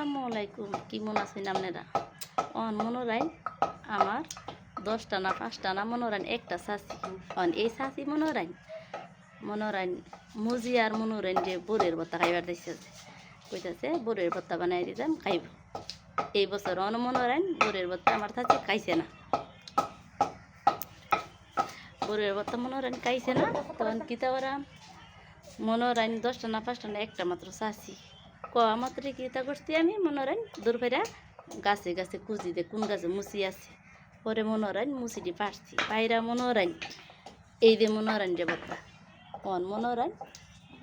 আসসালামু আলাইকুম, কেমন আছেন আপনারা? মনোরাই আমার 10টা না 5টা না মনোরান একটা চাচি। এই চাচি মনোরান মুজি আর মনোরান যে বোরের ভর্তা খাইবার দিচ্ছে, কইতাছে বোরের ভর্তা বানাই দিতাম খাইব। এই বছর মনোরান বোরের ভর্তা আমার চাচি খাইছে না, বোরের ভর্তা মনোরান খাইছে না। তখন কিতা ওরা মনোরান 10টা না 5টা না একটা মাত্র চাচি মাত্র কিতা করছি আমি মনোরান দূর ফেরা গাছে গাছে খুঁজি দে কোন গাছে মুসি আছে। পরে মনোরান মুসিটি পারছি পায়রা মনোরান এই যে মনোরান যে বত্তা মনোরান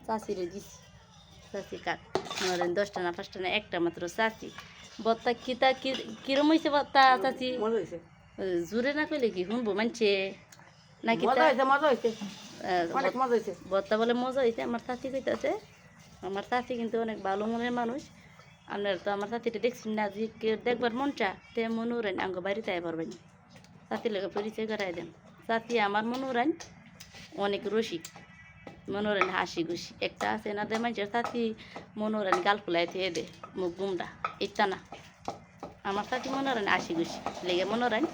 চাষিরে দিছি। চাষি কাক মনোরান 10টা না 5টা না একটা মাত্র চাষি বত্তা কিতা কিরম হয়েছে বত্তা চাষি? জোরে না কইলে কি শুনবো মানছে না কিতা? বত্তা বলে মজা হয়েছে। আমার চাষি কইতাছে আমার চাচি কিন্তু অনেক ভালো মনের মানুষ। আপনারা তো আমার চাচিটা দেখছেন না, যে কেউ দেখবার মনটা তে মনোরান আঙ্গ বাড়িতে আয় পারবেন। চাচির লোক পরিচয় করাই দেন। চাচি আমার মনোরান অনেক রসিক, মনোরান হাসি খুশি একটা আছে না দে মানুষের চাচি মনোরান গাল ফুলাই থেকে দে মুখ গুমটা ইত্যা না। আমার চাচি মনোরান হাসি খুশি লেগে মনোরান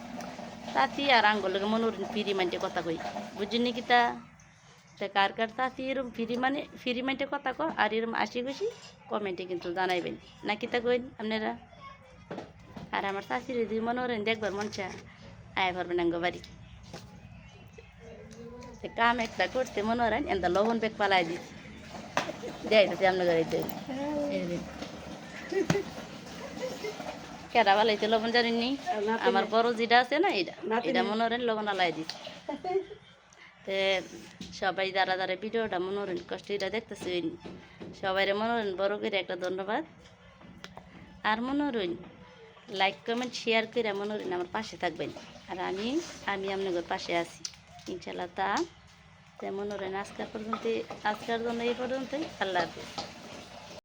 চাচি আর আঙ্গ লেগে মনোরান ফিরি মানতে কথা কই বুঝিনি কিতা। কার কার চাচি এরম ফ্রি মাইন্ডে কথা কো আর এরম আসি খুশি কমেন্টে কিন্তু জানাইবেন না কিতা কইন আপনারা। আর আমার চাচির যদি মনোরঞ্জন দেখবার মনটা আয় পারবেন আঙ্গ বাড়ি। কাম একটা করতে মনোরঞ্জন এনটা লবণ ব্যাগ পালাই দিচ্ছি যাইতেছে আপনার গাড়িতে কেডা পালাইতে লবণ জানেননি? আমার বড় যেটা আছে না এটা মনোরঞ্জন লবণ আলাই দিচ্ছে। সবাই যারা যারা ভিডিওটা মনোরঞ্জন কষ্টটা দেখতেছে সবাই মনোরঞ্জন বড় করে একটা ধন্যবাদ। আর মনোরঞ্জন লাইক কমেন্ট শেয়ার করে মনোরঞ্জন আমার পাশে থাকবেন। আর আমি আপনাদের পাশে আছি ইনশাল্লাহ। তা মনোরঞ্জন আজকের জন্য এই পর্যন্তই। আল্লাহ হাফিজ।